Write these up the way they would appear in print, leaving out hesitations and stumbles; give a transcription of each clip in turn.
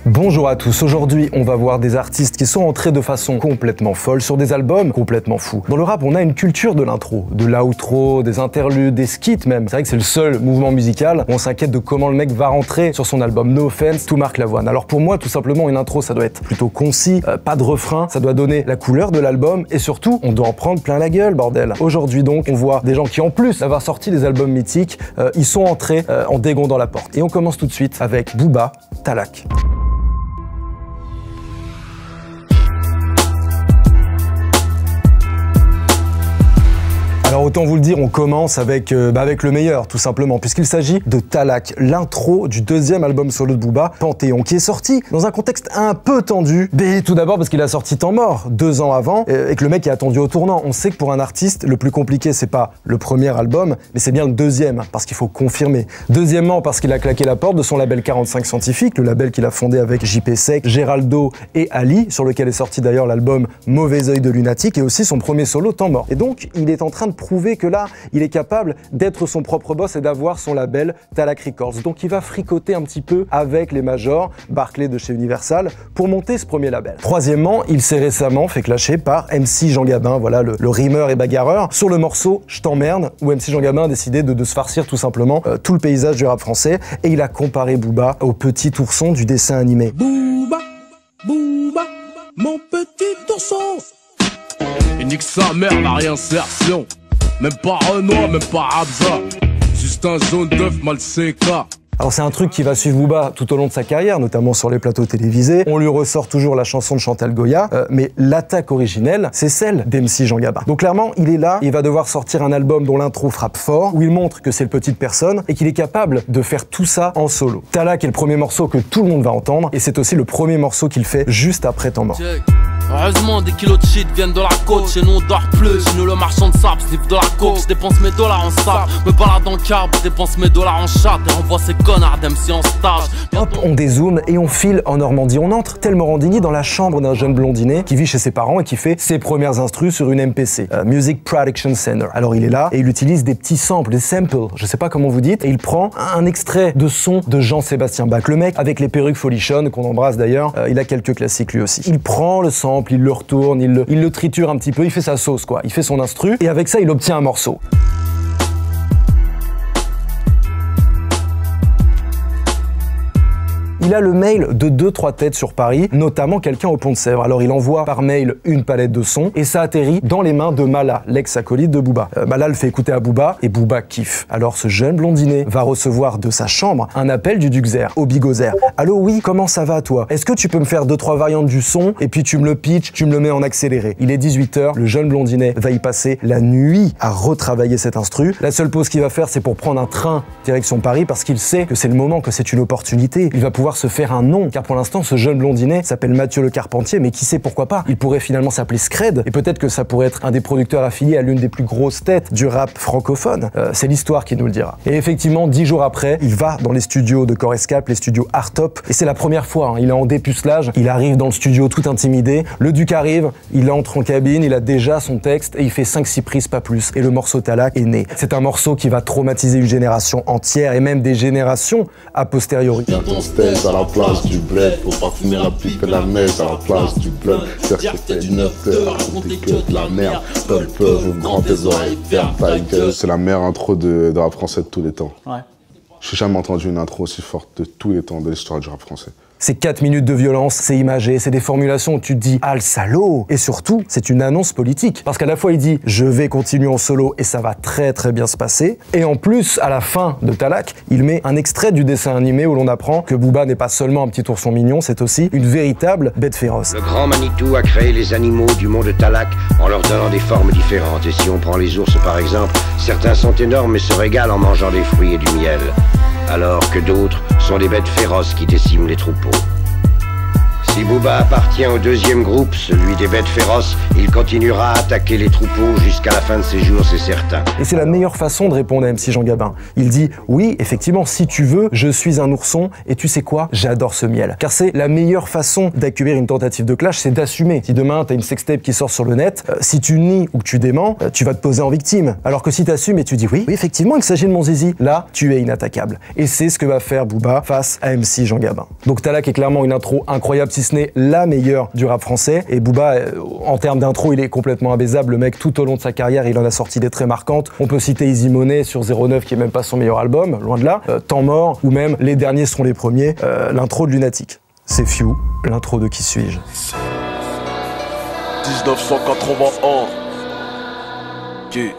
Bonjour à tous, aujourd'hui on va voir des artistes qui sont entrés de façon complètement folle sur des albums complètement fous. Dans le rap on a une culture de l'intro, de l'outro, des interludes, des skits même. C'est vrai que c'est le seul mouvement musical où on s'inquiète de comment le mec va rentrer sur son album. No offense, tout Marc Lavoine. Alors pour moi tout simplement une intro ça doit être plutôt concis, pas de refrain, ça doit donner la couleur de l'album et surtout on doit en prendre plein la gueule bordel. Aujourd'hui donc on voit des gens qui en plus d'avoir sorti des albums mythiques, ils sont entrés en dégondant la porte. Et on commence tout de suite avec Booba, Talak. Alors autant vous le dire, on commence avec le meilleur tout simplement, puisqu'il s'agit de Talak, l'intro du deuxième album solo de Booba, Panthéon, qui est sorti dans un contexte un peu tendu. Mais tout d'abord parce qu'il a sorti Temps Mort 2 ans avant et que le mec est attendu au tournant. On sait que pour un artiste, le plus compliqué c'est pas le premier album, mais c'est bien le deuxième, parce qu'il faut confirmer. Deuxièmement parce qu'il a claqué la porte de son label 45 Scientifique, le label qu'il a fondé avec JP Sec, Géraldo et Ali, sur lequel est sorti d'ailleurs l'album Mauvais Oeil de Lunatique et aussi son premier solo Temps Mort. Et donc il est en train de prouver que là, il est capable d'être son propre boss et d'avoir son label Talak Records. Donc il va fricoter un petit peu avec les majors, Barclay de chez Universal, pour monter ce premier label. Troisièmement, il s'est récemment fait clasher par MC Jean Gabin, voilà le rimeur et bagarreur, sur le morceau Je t'emmerde, où MC Jean Gabin a décidé de se farcir tout simplement tout le paysage du rap français, et il a comparé Booba au petit ourson du dessin animé. Booba, Booba, mon petit ourson. Il nique sa mère, la réinsertion. Même pas Renoir, même pas Abza. Juste un jaune d'œuf mal séca. Alors c'est un truc qui va suivre Booba tout au long de sa carrière, notamment sur les plateaux télévisés. On lui ressort toujours la chanson de Chantal Goya, mais l'attaque originelle, c'est celle d'MC Jean Gabin. Donc clairement, il est là, il va devoir sortir un album dont l'intro frappe fort, où il montre que c'est le petite personne et qu'il est capable de faire tout ça en solo. Talak est le premier morceau que tout le monde va entendre, et c'est aussi le premier morceau qu'il fait juste après Temps Mort. Heureusement des kilos de shit viennent de la côte. Chez nous on dort plus, chez nous le marchand de sable sniff de la coke. Je dépense mes dollars en sable, me balade en carbe, je dépense mes dollars en chatte et envoie ces connards d'MC en stage. Hop, on dézoome et on file en Normandie. On entre tel Morandini dans la chambre d'un jeune blondinet qui vit chez ses parents et qui fait ses premières instrus sur une MPC, Music Production Center. Alors il est là et il utilise des petits samples, des samples, je sais pas comment vous dites, et il prend un extrait de son de Jean-Sébastien Bach. Le mec avec les perruques folichonnes qu'on embrasse d'ailleurs, il a quelques classiques lui aussi. Il prend le sample, il le retourne, il le triture un petit peu, il fait sa sauce quoi, il fait son instru et avec ça il obtient un morceau. Il a le mail de 2-3 têtes sur Paris, notamment quelqu'un au Pont de Sèvres. Alors il envoie par mail une palette de sons et ça atterrit dans les mains de Mala, l'ex-acolyte de Booba. Mala le fait écouter à Booba et Booba kiffe. Alors ce jeune blondinet va recevoir de sa chambre un appel du Duxer, au Bigozer. Allô oui, comment ça va toi? Est-ce que tu peux me faire 2-3 variantes du son et puis tu me le pitches, tu me le mets en accéléré? Il est 18h, le jeune blondinet va y passer la nuit à retravailler cet instru. La seule pause qu'il va faire c'est pour prendre un train direction Paris parce qu'il sait que c'est le moment, que c'est une opportunité. Il va pouvoir se faire un nom, car pour l'instant ce jeune blondinet s'appelle Mathieu Le Carpentier, mais qui sait pourquoi pas, il pourrait finalement s'appeler Scred et peut-être que ça pourrait être un des producteurs affiliés à l'une des plus grosses têtes du rap francophone. C'est l'histoire qui nous le dira. Et effectivement 10 jours après il va dans les studios de Corescap, les studios Artop, et c'est la première fois, il est en dépucelage, il arrive dans le studio tout intimidé, le Duc arrive, il entre en cabine, il a déjà son texte et il fait 5-6 prises pas plus, et le morceau Talak est né. C'est un morceau qui va traumatiser une génération entière et même des générations a posteriori. À la place du bled, faut pas finir à piper la neige à la place du bled. Faire que t'es 9 heures, raconter que de la merde. Peur, ouvre grand tes oreilles, ferme ta gueule. C'est la meilleure intro de rap français de tous les temps. Ouais. J'ai jamais entendu une intro aussi forte de tous les temps de l'histoire du rap français. C'est 4 minutes de violence, c'est imagé, c'est des formulations où tu te dis « Ah le salaud !» Et surtout, c'est une annonce politique. Parce qu'à la fois il dit « Je vais continuer en solo et ça va très très bien se passer ». Et en plus, à la fin de Talak, il met un extrait du dessin animé où l'on apprend que Booba n'est pas seulement un petit ourson mignon, c'est aussi une véritable bête féroce. Le grand Manitou a créé les animaux du monde Talak en leur donnant des formes différentes. Et si on prend les ours par exemple, certains sont énormes et se régalent en mangeant des fruits et du miel. Alors que d'autres sont des bêtes féroces qui déciment les troupeaux. Si Booba appartient au deuxième groupe, celui des bêtes féroces, il continuera à attaquer les troupeaux jusqu'à la fin de ses jours, c'est certain. Et c'est la meilleure façon de répondre à MC Jean Gabin. Il dit « Oui, effectivement, si tu veux, je suis un ourson, et tu sais quoi, j'adore ce miel. » Car c'est la meilleure façon d'accueillir une tentative de clash, c'est d'assumer. Si demain, t'as une sextape qui sort sur le net, si tu nies ou que tu démens, tu vas te poser en victime. Alors que si t'assumes et tu dis « Oui, effectivement, il s'agit de mon zizi », là, tu es inattaquable. Et c'est ce que va faire Booba face à MC Jean Gabin. Donc Talak est clairement une intro incroyable, si ce n'est la meilleure du rap français. Et Booba, en termes d'intro, il est complètement abaisable. Le mec, tout au long de sa carrière, il en a sorti des très marquantes. On peut citer Easy Money sur 09, qui est même pas son meilleur album, loin de là. Temps mort, ou même Les derniers seront les premiers, l'intro de Lunatic. C'est Few, l'intro de Qui suis-je. 1981. Qui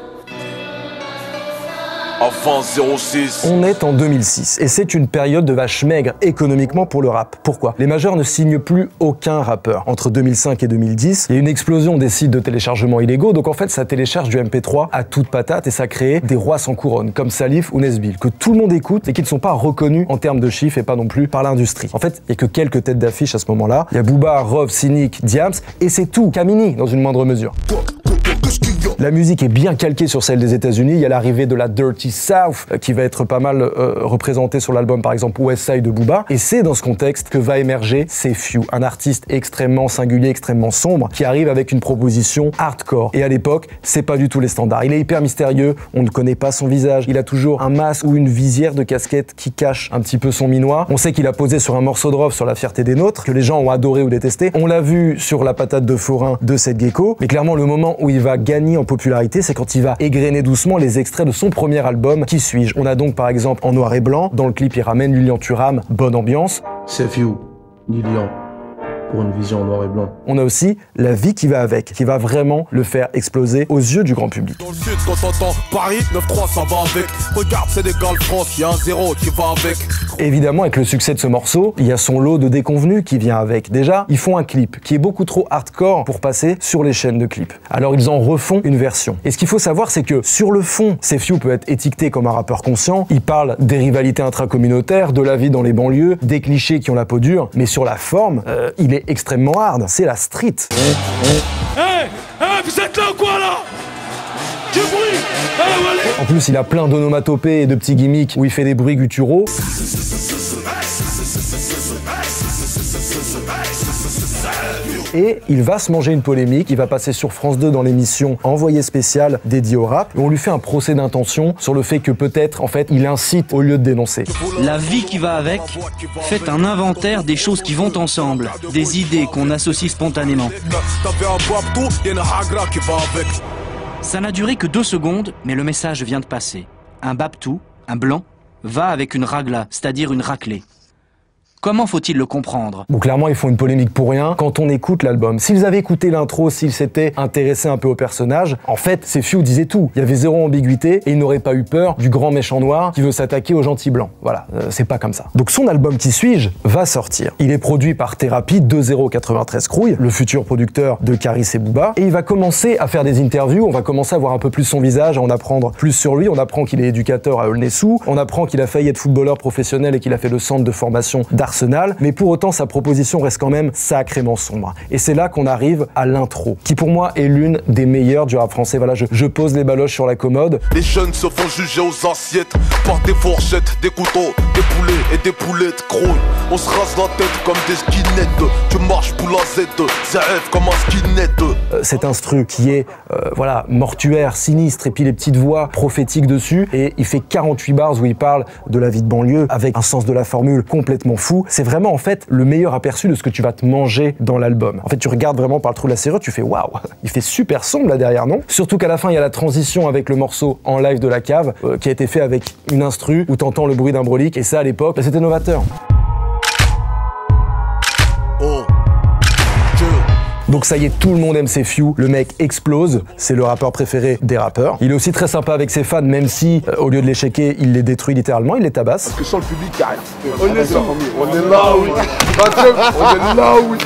Avant 06. On est en 2006 et c'est une période de vache maigre économiquement pour le rap. Pourquoi? Les majors ne signent plus aucun rappeur. Entre 2005 et 2010, il y a une explosion des sites de téléchargement illégaux, donc en fait ça télécharge du MP3 à toute patate et ça crée des rois sans couronne comme Salif ou Nesbill que tout le monde écoute et qui ne sont pas reconnus en termes de chiffres et pas non plus par l'industrie. En fait, il n'y a que quelques têtes d'affiche à ce moment-là. Il y a Booba, Rov, Cynic, Diams et c'est tout. Kamini dans une moindre mesure. La musique est bien calquée sur celle des États-Unis. Il y a l'arrivée de la Dirty South qui va être pas mal représentée sur l'album par exemple West Side de Booba. Et c'est dans ce contexte que va émerger C'est Few, un artiste extrêmement singulier, extrêmement sombre, qui arrive avec une proposition hardcore. Et à l'époque, c'est pas du tout les standards. Il est hyper mystérieux, on ne connaît pas son visage. Il a toujours un masque ou une visière de casquette qui cache un petit peu son minois. On sait qu'il a posé sur un morceau de Rov sur La fierté des nôtres, que les gens ont adoré ou détesté. On l'a vu sur La patate de forain de Seth Gecko. Mais clairement, le moment où il va gagner en popularité, c'est quand il va égrener doucement les extraits de son premier album, Qui suis-je. On a donc par exemple en noir et blanc, dans le clip il ramène Lilian Thuram, bonne ambiance. C'est Few, Lilian, pour une vision en noir et blanc. On a aussi La vie qui va avec, qui va vraiment le faire exploser aux yeux du grand public. Dans le sud, quand t'entends Paris, 9-3, ça va avec. Regarde, c'est des gars de France, y'a un 0 qui va avec. Évidemment, avec le succès de ce morceau, il y a son lot de déconvenus qui vient avec. Déjà, ils font un clip qui est beaucoup trop hardcore pour passer sur les chaînes de clips. Alors ils en refont une version. Et ce qu'il faut savoir, c'est que sur le fond, C'est Few peut être étiqueté comme un rappeur conscient. Il parle des rivalités intracommunautaires, de la vie dans les banlieues, des clichés qui ont la peau dure. Mais sur la forme, il est extrêmement hard. C'est la street. Hey, vous êtes là ou quoi là? Du bruit. En plus, il a plein d'onomatopées et de petits gimmicks où il fait des bruits gutturaux. Et il va se manger une polémique, il va passer sur France 2 dans l'émission Envoyé spécial dédié au rap, et on lui fait un procès d'intention sur le fait que peut-être, en fait, il incite au lieu de dénoncer. La vie qui va avec fait un inventaire des choses qui vont ensemble, des idées qu'on associe spontanément. Ça n'a duré que 2 secondes, mais le message vient de passer. Un babtou, un blanc, va avec une ragla, c'est-à-dire une raclée. Comment faut-il le comprendre? Bon, clairement, ils font une polémique pour rien quand on écoute l'album. S'ils avaient écouté l'intro, s'ils s'étaient intéressés un peu au personnage, en fait, C'est Few disait tout. Il y avait zéro ambiguïté et ils n'auraient pas eu peur du grand méchant noir qui veut s'attaquer aux gentils blancs. Voilà, c'est pas comme ça. Donc son album Qui suis-je va sortir. Il est produit par Thérapie 2093 Crouille, le futur producteur de Caris et Booba, et il va commencer à faire des interviews. On va commencer à voir un peu plus son visage, à en apprendre plus sur lui. On apprend qu'il est éducateur à Aulnay-sous, on apprend qu'il a failli être footballeur professionnel et qu'il a fait le centre de formation d'Arsenal. Mais pour autant, sa proposition reste quand même sacrément sombre. Et c'est là qu'on arrive à l'intro, qui pour moi est l'une des meilleures du rap français. Voilà, je pose les baloches sur la commode. Les jeunes se font juger aux assiettes par des fourchettes, des couteaux, des poulets et des poulettes crouilles. On se rase la tête comme des skinettes. Tu marches pour la Z, ça rêve comme un skinette. Cet instru qui est, voilà, mortuaire, sinistre, et puis les petites voix prophétiques dessus. Et il fait 48 bars où il parle de la vie de banlieue avec un sens de la formule complètement fou. C'est vraiment en fait le meilleur aperçu de ce que tu vas te manger dans l'album. En fait, tu regardes vraiment par le trou de la serrure, tu fais waouh, il fait super sombre là derrière, non? Surtout qu'à la fin, il y a la transition avec le morceau En live de La Cave qui a été fait avec une instru où t'entends le bruit d'un brolique, et ça à l'époque, c'était novateur. Donc ça y est, tout le monde aime C'est Few, le mec explose, c'est le rappeur préféré des rappeurs. Il est aussi très sympa avec ses fans, même si, au lieu de les checker, il les détruit littéralement, il les tabasse. Parce que sans le public, y'a rien. On est là, oui. On est là, oui.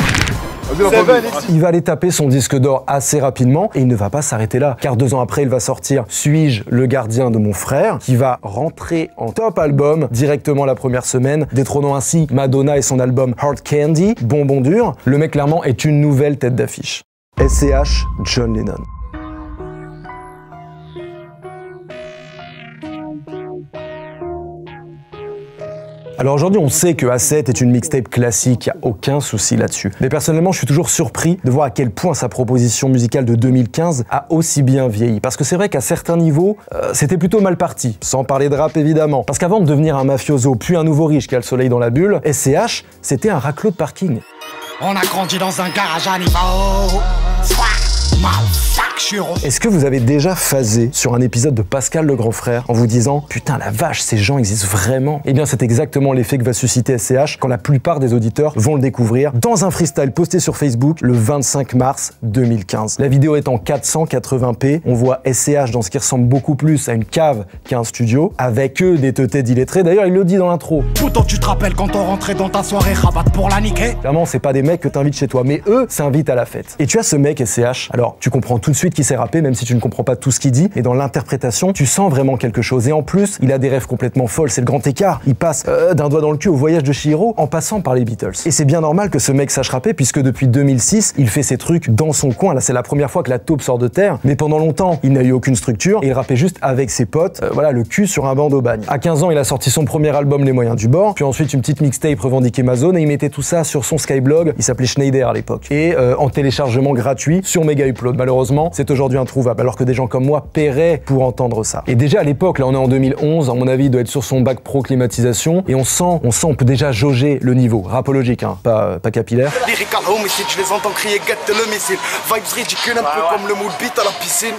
Il va aller taper son disque d'or assez rapidement et il ne va pas s'arrêter là, car 2 ans après, il va sortir Suis-je le gardien de mon frère, qui va rentrer en top album directement la première semaine, détrônant ainsi Madonna et son album Hard Candy, bonbon dur. Le mec clairement est une nouvelle tête d'affiche. SCH, John Lennon. Alors aujourd'hui, on sait que A7 est une mixtape classique, il n'y a aucun souci là-dessus. Mais personnellement, je suis toujours surpris de voir à quel point sa proposition musicale de 2015 a aussi bien vieilli. Parce que c'est vrai qu'à certains niveaux, c'était plutôt mal parti. Sans parler de rap, évidemment. Parce qu'avant de devenir un mafioso, puis un nouveau riche qui a le soleil dans la bulle, SCH, c'était un raclot de parking. On a grandi dans un garage à niveau. Est-ce que vous avez déjà phasé sur un épisode de Pascal le grand frère en vous disant « Putain, la vache, ces gens existent vraiment ?» Eh bien, c'est exactement l'effet que va susciter SCH quand la plupart des auditeurs vont le découvrir dans un freestyle posté sur Facebook le 25 mars 2015. La vidéo est en 480p, on voit SCH dans ce qui ressemble beaucoup plus à une cave qu'à un studio, avec eux des teutés d'illettrés. D'ailleurs, il le dit dans l'intro. Pouton, tu te rappelles quand on rentrait dans ta soirée rabat pour la niquer? Clairement, c'est pas des mecs que t'invites chez toi, mais eux s'invitent à la fête. Et tu as ce mec SCH, alors tu comprends tout de suite qu'il sait rapper, même si tu ne comprends pas tout ce qu'il dit, et dans l'interprétation, tu sens vraiment quelque chose. Et en plus, il a des rêves complètement folles, c'est le grand écart. Il passe d'un doigt dans le cul au voyage de Chihiro en passant par les Beatles. Et c'est bien normal que ce mec sache rapper, puisque depuis 2006, il fait ses trucs dans son coin. Là, c'est la première fois que la taupe sort de terre, mais pendant longtemps, il n'a eu aucune structure, et il rappait juste avec ses potes, voilà, le cul sur un banc au bagne. À 15 ans, il a sorti son premier album Les Moyens du Bord, puis ensuite une petite mixtape revendiquée Amazon, et il mettait tout ça sur son Skyblog, il s'appelait Schneider à l'époque, et en téléchargement gratuit sur Mega Upload. Malheureusement, c'est aujourd'hui introuvable, alors que des gens comme moi paieraient pour entendre ça. Et déjà à l'époque, là on est en 2011, à mon avis il doit être sur son bac pro climatisation, et on sent, on peut déjà jauger le niveau, rapologique, hein, pas capillaire. Lyrical homicide, je les entends crier guette le missile. Vibes ridicules, un peu comme le moule beat à la piscine.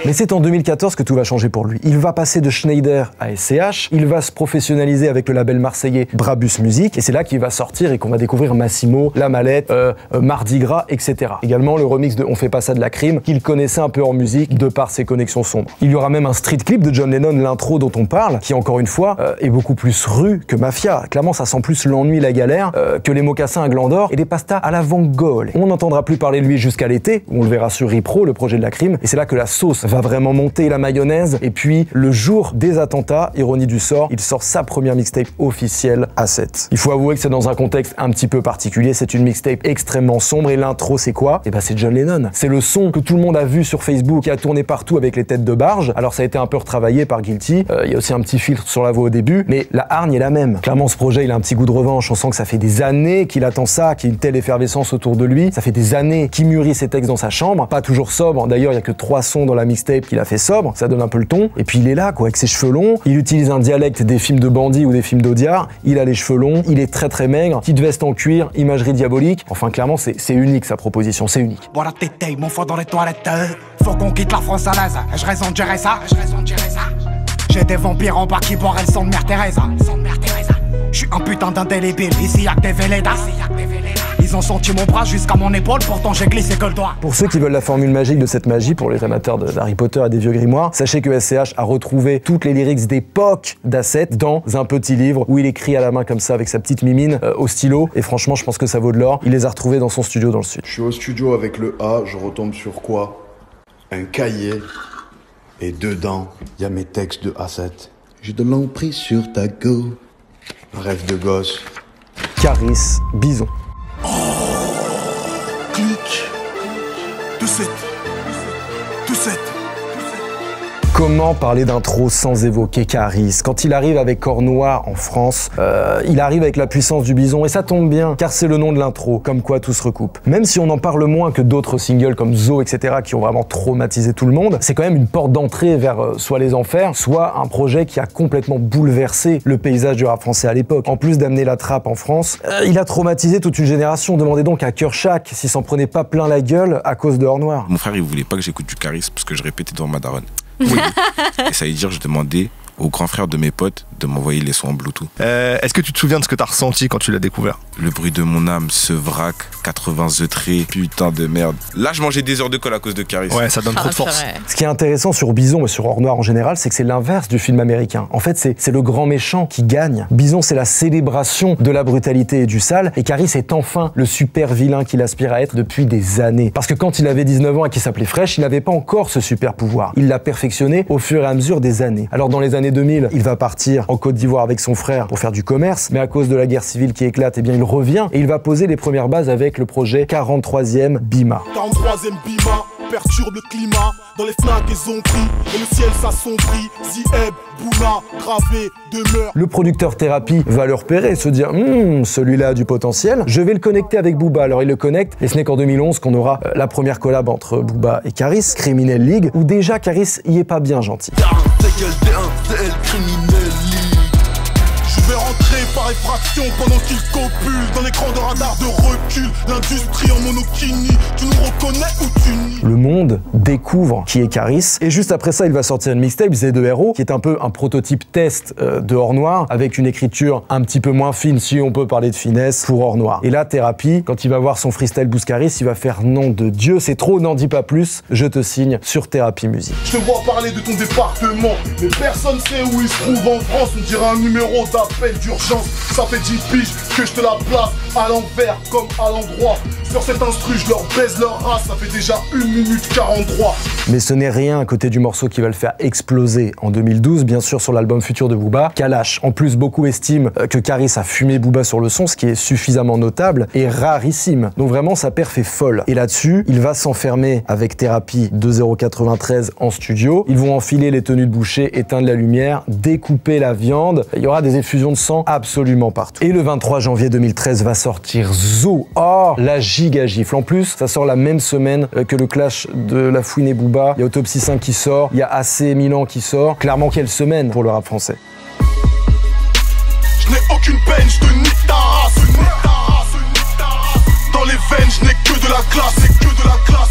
Mais c'est en 2014 que tout va changer pour lui. Il va passer de Schneider à SCH, il va se professionnaliser avec le label marseillais Brabus Music, et c'est là qu'il va sortir et qu'on va découvrir Massimo, La Mallette, Mardi Gras, etc. Également le remix de On fait pas ça de la crime, qu'il connaissait un peu en musique de par ses connexions sombres. Il y aura même un street clip de John Lennon, l'intro dont on parle, qui encore une fois est beaucoup plus rue que mafia. Clairement ça sent plus l'ennui, la galère, que les mocassins à gland d'or et des pastas à la Van Gogh. On n'entendra plus parler de lui jusqu'à l'été, où on le verra sur Repro, le projet de la crime, et c'est là que la sauce va vraiment monter, la mayonnaise, et puis le jour des attentats, ironie du sort, il sort sa première mixtape officielle A7. Il faut avouer que c'est dans un contexte un petit peu particulier, c'est une mixtape extrêmement sombre, et l'intro c'est quoi? Et bah c'est John Lennon. C'est le son que tout le monde a vu sur Facebook, qui a tourné partout avec les têtes de barge. Alors ça a été un peu retravaillé par Guilty, il y a aussi un petit filtre sur la voix au début, mais la hargne est la même. Clairement ce projet il a un petit goût de revanche, on sent que ça fait des années qu'il attend ça, qu'il y a une telle effervescence autour de lui, ça fait des années qu'il mûrit ses textes dans sa chambre, pas toujours sobre, d'ailleurs il y a que 3 sons dans la mixtape qu'il a fait sobre, ça donne un peu le ton, et puis il est là quoi, avec ses cheveux longs, il utilise un dialecte des films de bandits ou des films d'Audiard, il a les cheveux longs, il est très très maigre, petite veste en cuir, imagerie diabolique, enfin clairement c'est unique sa proposition, c'est unique. Bois la tétaille, mon foie dans les toilettes, faut qu'on quitte la France à l'aise, je raison de gérer ça, j'ai des vampires en bas qui boivent le sang de Mère Teresa, je suis un putain d'indélébile, ici y'a que des Vélédas. Ils ont senti mon bras jusqu'à mon épaule, pourtant j'ai glissé que le doigt. Pour ceux qui veulent la formule magique de cette magie, pour les amateurs d'Harry Potter et des vieux grimoires, sachez que SCH a retrouvé toutes les lyrics d'époque d'A7 dans un petit livre où il écrit à la main comme ça avec sa petite mimine au stylo, et franchement je pense que ça vaut de l'or. Il les a retrouvés dans son studio dans le sud. Je suis au studio avec le A, je retombe sur quoi? Un cahier, et dedans, il y a mes textes de A7. J'ai de l'emprise sur ta go. Rêve de gosse. Caris Bison. Clic. 2-7. 2-7. Comment parler d'intro sans évoquer Caris? Quand il arrive avec Corps Noir en France, il arrive avec la puissance du bison, et ça tombe bien, car c'est le nom de l'intro, comme quoi tout se recoupe. Même si on en parle moins que d'autres singles comme Zo, etc., qui ont vraiment traumatisé tout le monde, c'est quand même une porte d'entrée vers soit les enfers, soit un projet qui a complètement bouleversé le paysage du rap français à l'époque. En plus d'amener la trappe en France, il a traumatisé toute une génération. Demandez donc à Kershak s'il s'en prenait pas plein la gueule à cause de Hors Noir. Mon frère, il voulait pas que j'écoute du Caris parce que je répétais devant ma daronne. Oui. Et ça veut dire, je demandais au grand frère de mes potes de m'envoyer les sons en Bluetooth. Est-ce que tu te souviens de ce que t'as ressenti quand tu l'as découvert? Le bruit de mon âme, ce vrac, 80 œutrés, putain de merde. Là, je mangeais des heures de colle à cause de Caris. Ouais, ça donne trop de force. Ce qui est intéressant sur Bison et sur Or Noir en général, c'est que c'est l'inverse du film américain. En fait, c'est le grand méchant qui gagne. Bison, c'est la célébration de la brutalité et du sale, et Caris est enfin le super vilain qu'il aspire à être depuis des années. Parce que quand il avait 19 ans et qu'il s'appelait Fresh, il n'avait pas encore ce super pouvoir. Il l'a perfectionné au fur et à mesure des années. Alors dans les années 2000, il va partir en Côte d'Ivoire avec son frère pour faire du commerce, mais à cause de la guerre civile qui éclate, eh bien il revient et il va poser les premières bases avec le projet 43e Bima. 43e Bima perturbe le climat. Dans les flaques, ils ont pris et le ciel s'assombrit. Zieb, Bouna, gravé, demeure. Le producteur Thérapie va le repérer et se dire celui-là a du potentiel, je vais le connecter avec Booba. Alors il le connecte et ce n'est qu'en 2011 qu'on aura la première collab entre Booba et Caris, Criminel League, où déjà Caris y est pas bien gentil. Je vais rentrer par effraction pendant qu'il copule dans l'écran de radar de recul. L'industrie en monokini, tu nous reconnais ou tu nies? Le monde découvre qui est Caris et juste après ça il va sortir une mixtape Z2RO qui est un peu un prototype test de Or Noir avec une écriture un petit peu moins fine si on peut parler de finesse pour Or Noir. Et là Thérapie, quand il va voir son freestyle Boost Caris, il va faire nom de Dieu, c'est trop, n'en dis pas plus, je te signe sur Thérapie Musique. Je te vois parler de ton département, mais personne sait où il se trouve en France. On dirait un numéro d'appel d'urgence. Ça fait 10 piges que je te la place à l'envers comme à l'endroit. Sur cet instru, je leur baise leur race. Ça fait déjà 1 minute 43. Mais ce n'est rien à côté du morceau qui va le faire exploser en 2012, bien sûr sur l'album futur de Booba, Kalash. En plus, beaucoup estiment que Caris a fumé Booba sur le son, ce qui est suffisamment notable et rarissime. Donc vraiment, sa perf est folle. Et là-dessus, il va s'enfermer avec Thérapie 2093 en studio. Ils vont enfiler les tenues de boucher, éteindre la lumière, découper la viande. Il y aura des effusions de sang absolument partout. Et le 23 janvier 2013 va sortir Zo. Oh, la giga gifle. En plus, ça sort la même semaine que le clash de La Fouine et Booba. Il y a Autopsie 5 qui sort, il y a AC Milan qui sort. Clairement, quelle semaine pour le rap français. Je n'ai aucune peine, je te nique ta race. Dans les veines, je n'ai que de la classe, c'est que de la classe.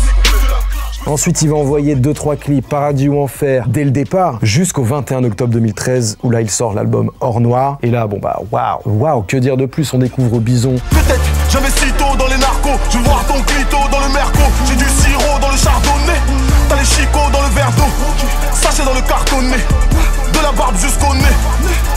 Ensuite, il va envoyer 2-3 clips, Paradis ou Enfer, dès le départ, jusqu'au 21 octobre 2013, où là, il sort l'album Or Noir. Et là, bon bah, waouh, que dire de plus, on découvre Bison. Peut-être j'investis tôt dans les narcos, je veux voir ton clito dans le merco. J'ai du sirop dans le chardonnay, t'as les chicots dans le verre d'eau, sachet dans le cartonnet, de la barbe jusqu'au nez.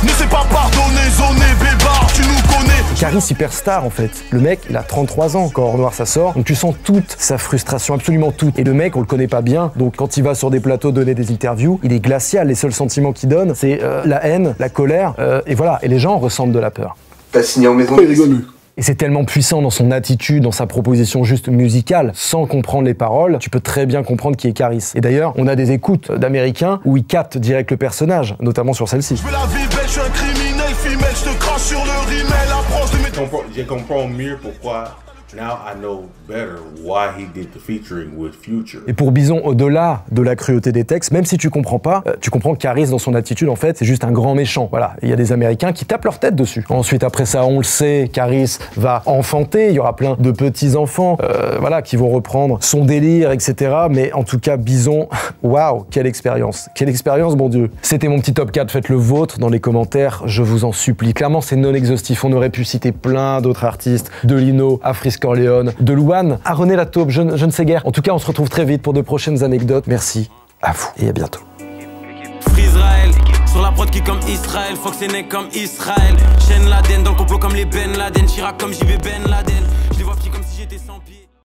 Ne sais pas pardonner, zoné, bébard, tu nous connais. Caris hyperstar en fait. Le mec, il a 33 ans quand Or Noir ça sort, donc tu sens toute sa frustration, absolument toute. Et le mec, on le connaît pas bien, donc quand il va sur des plateaux donner des interviews, il est glacial. Les seuls sentiments qu'il donne, c'est la haine, la colère, et voilà. Et les gens ressentent de la peur. T'as signé en maison, il rigole. Et c'est tellement puissant dans son attitude, dans sa proposition juste musicale, sans comprendre les paroles, tu peux très bien comprendre qui est Caris. Et d'ailleurs, on a des écoutes d'Américains où ils captent direct le personnage, notamment sur celle-ci. Je veux la vie belle, je suis un criminel, femelle, je te crache sur le rimel, approche de mes... Je comprends mieux pourquoi. Now I know better why he did the featuring with Future. Et pour Bison, au-delà de la cruauté des textes, même si tu comprends pas, tu comprends que Caris dans son attitude, en fait, c'est juste un grand méchant. Voilà, il y a des Américains qui tapent leur tête dessus. Ensuite, après ça, on le sait, Caris va enfanter, il y aura plein de petits-enfants, voilà, qui vont reprendre son délire, etc. Mais en tout cas, Bison, waouh, quelle expérience, bon Dieu. C'était mon petit top 4, faites le vôtre dans les commentaires, je vous en supplie. Clairement, c'est non exhaustif, on aurait pu citer plein d'autres artistes, de Lino, à Frisk Corleone, de Louane, à René Lataupe, je ne sais guère. En tout cas, on se retrouve très vite pour de prochaines anecdotes. Merci à vous et à bientôt. Israël, sur la prod qui comme Israël, Fox et Neck comme Israël, Chaîne Laden dans le complot comme les Ben Laden, Chirac comme JB Ben Laden. Je les vois petits comme si j'étais sans pied.